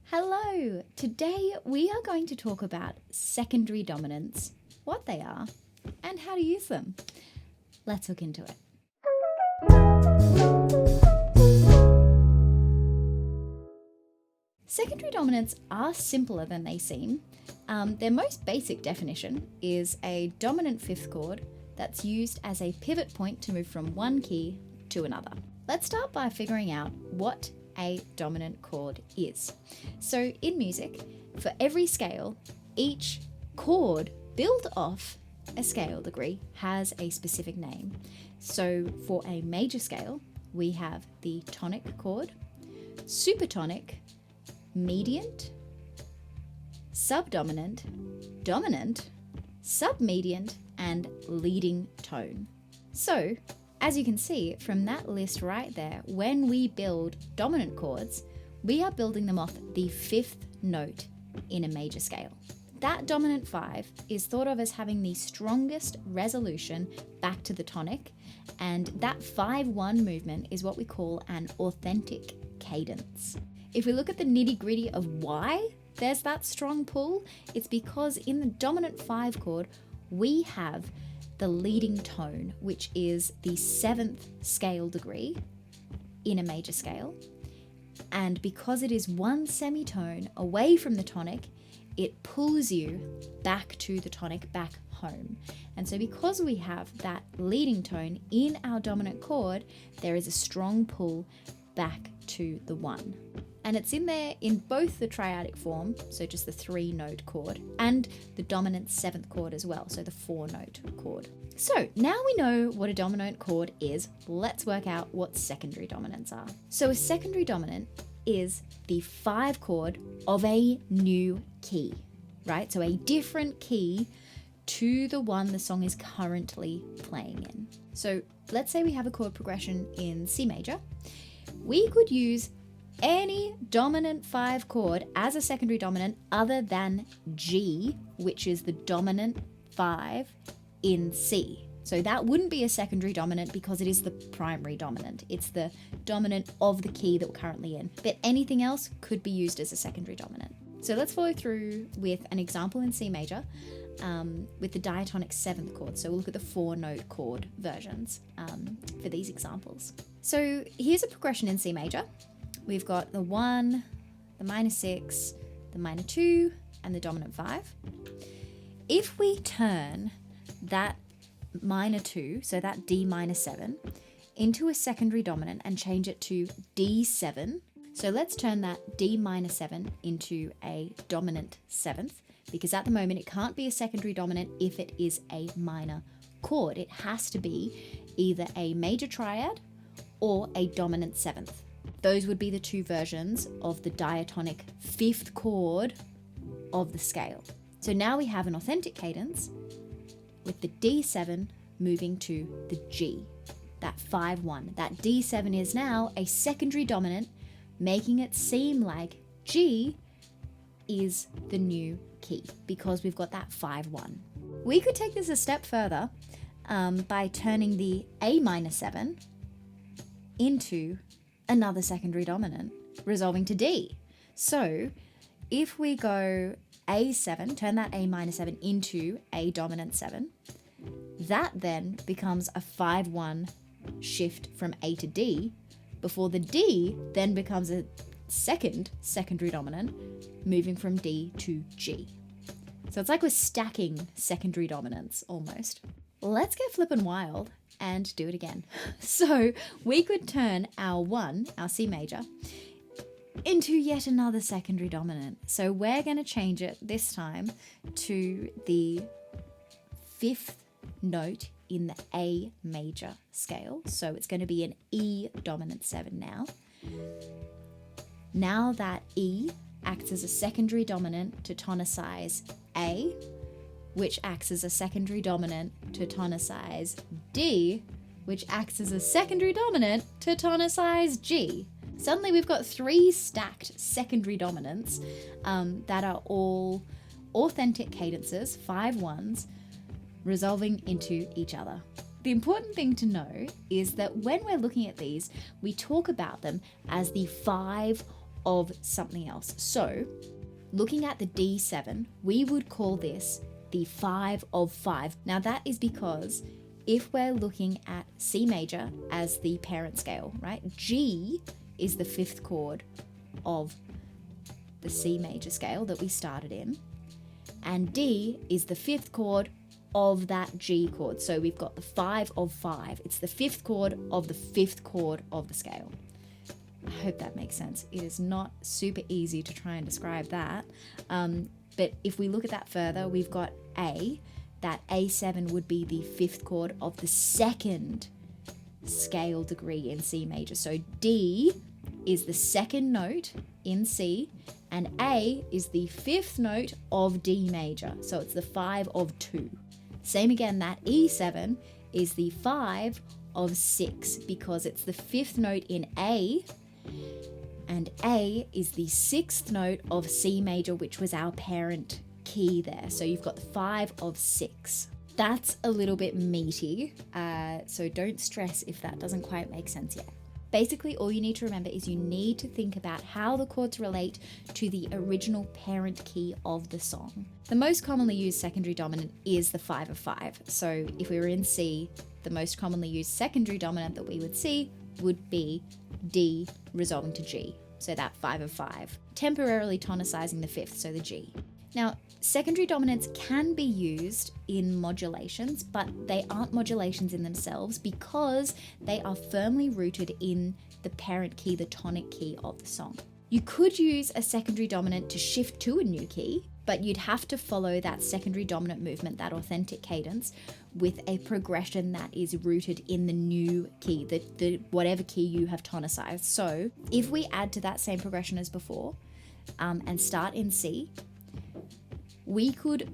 Hello! Today we are going to talk about secondary dominants, what they are, and how to use them. Let's look into it. Secondary dominants are simpler than they seem. Their most basic definition is a dominant fifth chord that's used as a pivot point to move from one key to another. Let's start by figuring out what a dominant chord is. So in music, for every scale, each chord built off a scale degree has a specific name. So for a major scale, we have the tonic chord, supertonic, mediant, subdominant, dominant, submediant, and leading tone. So, as you can see from that list right there, when we build dominant chords, we are building them off the fifth note in a major scale. That dominant 5 is thought of as having the strongest resolution back to the tonic, and that 5-1 movement is what we call an authentic cadence. If we look at the nitty-gritty of why there's that strong pull, it's because in the dominant 5 chord, we have the leading tone, which is the 7th scale degree in a major scale. And because it is one semitone away from the tonic, it pulls you back to the tonic, back home. And so because we have that leading tone in our dominant chord, there is a strong pull back to the 1. And it's in there in both the triadic form, so just the 3-note chord, and the dominant 7th chord as well, so the 4-note chord. So now we know what a dominant chord is, let's work out what secondary dominants are. So a secondary dominant is the 5 chord of a new key, right? So a different key to the one the song is currently playing in. So let's say we have a chord progression in C major. We could use any dominant 5 chord as a secondary dominant other than G, which is the dominant 5 in C. So that wouldn't be a secondary dominant because it is the primary dominant. It's the dominant of the key that we're currently in. But anything else could be used as a secondary dominant. So let's follow through with an example in C major with the diatonic 7th chord. So we'll look at the 4-note chord versions for these examples. So here's a progression in C major. We've got the 1, the minor 6, the minor 2, and the dominant 5. If we turn that minor 2, so that D minor 7, into a secondary dominant and change it to D7, so let's turn that D minor 7 into a dominant 7th, because at the moment it can't be a secondary dominant if it is a minor chord. It has to be either a major triad or a dominant 7th. Those would be the two versions of the diatonic 5th chord of the scale. So now we have an authentic cadence with the D7 moving to the G, that 5-1. That D7 is now a secondary dominant, making it seem like G is the new key because we've got that 5-1. We could take this a step further by turning the A minor 7 into another secondary dominant, resolving to D. So if we go A7, turn that A minor 7 into a dominant 7, that then becomes a 5-1 shift from A to D, before the D then becomes a secondary dominant, moving from D to G. So it's like we're stacking secondary dominants almost. Let's get flippin' wild and do it again. So we could turn our 1, our C major, into yet another secondary dominant. So we're going to change it this time to the 5th note in the A major scale. So it's going to be an E dominant 7 now. Now that E acts as a secondary dominant to tonicize A, which acts as a secondary dominant to tonicize D, which acts as a secondary dominant to tonicize G. Suddenly we've got 3 stacked secondary dominants that are all authentic cadences, 5-1s, resolving into each other. The important thing to know is that when we're looking at these, we talk about them as the 5 of something else. So looking at the D7, we would call this the 5 of 5. Now that is because if we're looking at C major as the parent scale, right? G is the 5th chord of the C major scale that we started in, and D is the 5th chord of that G chord. So we've got the 5 of 5. It's the 5th chord of the 5th chord of the scale. I hope that makes sense. It is not super easy to try and describe that. But if we look at that further, we've got A. That A7 would be the 5th chord of the 2nd scale degree in C major. So D is the 2nd note in C, and A is the 5th note of D major. So it's the 5 of 2. Same again, that E7 is the 5 of 6 because it's the 5th note in A, and A is the 6th note of C major, which was our parent key there. So you've got the 5 of 6. That's a little bit meaty, so don't stress if that doesn't quite make sense yet. Basically, all you need to remember is you need to think about how the chords relate to the original parent key of the song. The most commonly used secondary dominant is the 5 of 5. So if we were in C, the most commonly used secondary dominant that we would see would be D resolving to G. So that 5 of 5, temporarily tonicizing the 5th, so the G. Now, secondary dominants can be used in modulations, but they aren't modulations in themselves because they are firmly rooted in the parent key, the tonic key of the song. You could use a secondary dominant to shift to a new key, but you'd have to follow that secondary dominant movement, that authentic cadence, with a progression that is rooted in the new key, the whatever key you have tonicized. So if we add to that same progression as before, and start in C, we could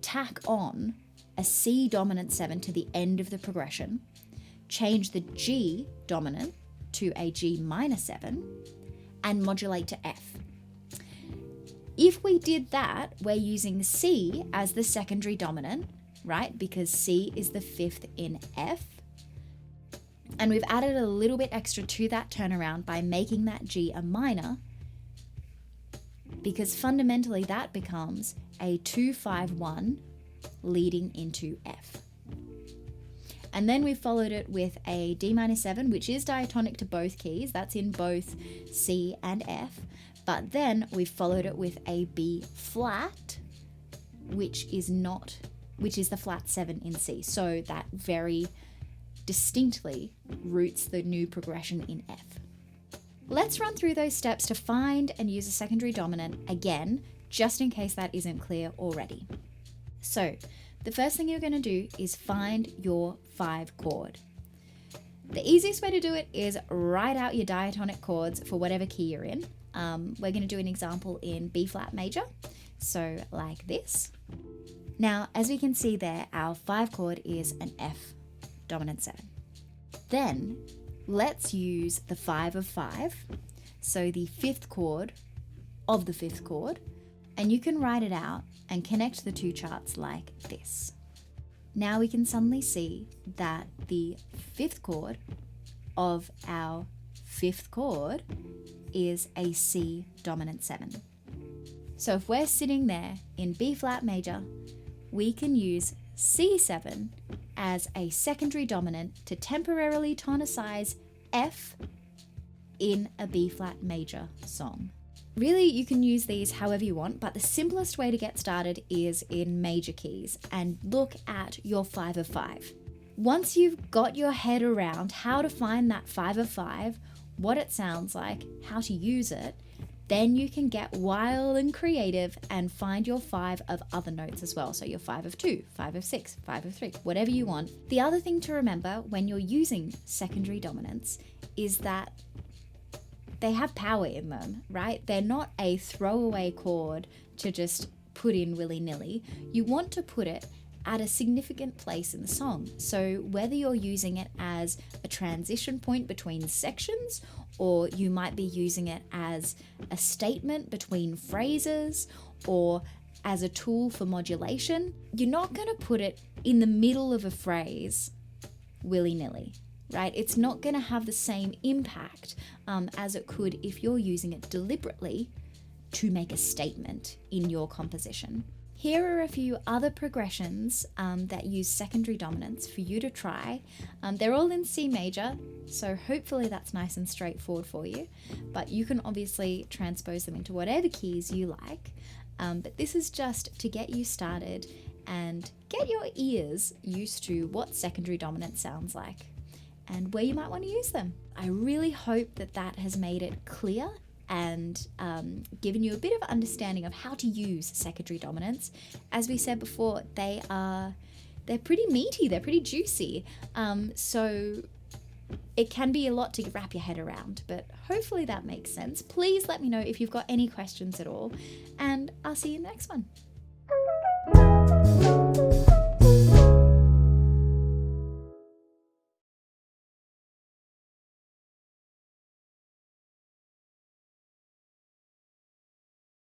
tack on a C dominant 7 to the end of the progression, change the G dominant to a G minor 7, and modulate to F. If we did that, we're using C as the secondary dominant, right? Because C is the 5th in F. And we've added a little bit extra to that turnaround by making that G a minor, because fundamentally that becomes a 2-5-1 leading into F. And then we followed it with a D minor 7, which is diatonic to both keys. That's in both C and F. But then we followed it with a B flat, which is the flat 7 in C. So that very distinctly roots the new progression in F. Let's run through those steps to find and use a secondary dominant again, just in case that isn't clear already. So the first thing you're going to do is find your 5 chord. The easiest way to do it is write out your diatonic chords for whatever key you're in. We're going to do an example in B flat major, so like this. Now, as we can see there, our 5 chord is an F dominant 7. Then let's use the 5 of 5, so the 5th chord of the 5th chord, and you can write it out and connect the two charts like this. Now we can suddenly see that the 5th chord of our 5th chord is a C dominant 7. So if we're sitting there in B flat major, we can use C7 as a secondary dominant to temporarily tonicize F in a B flat major song. Really, you can use these however you want, but the simplest way to get started is in major keys and look at your 5 of 5. Once you've got your head around how to find that 5 of 5, what it sounds like, how to use it, then you can get wild and creative and find your 5 of other notes as well. So your 5 of 2, 5 of 6, 5 of 3, whatever you want. The other thing to remember when you're using secondary dominants is that they have power in them, right? They're not a throwaway chord to just put in willy-nilly. You want to put it at a significant place in the song. So whether you're using it as a transition point between sections, or you might be using it as a statement between phrases, or as a tool for modulation, you're not going to put it in the middle of a phrase willy-nilly. right? It's not going to have the same impact as it could if you're using it deliberately to make a statement in your composition. Here are a few other progressions that use secondary dominants for you to try. They're all in C major, so hopefully that's nice and straightforward for you, but you can obviously transpose them into whatever keys you like. But this is just to get you started and get your ears used to what secondary dominant sounds like and where you might want to use them. I really hope that that has made it clear and given you a bit of understanding of how to use secondary dominants. As we said before, they're pretty meaty, they're pretty juicy, so it can be a lot to wrap your head around, but hopefully that makes sense. Please let me know if you've got any questions at all, and I'll see you in the next one.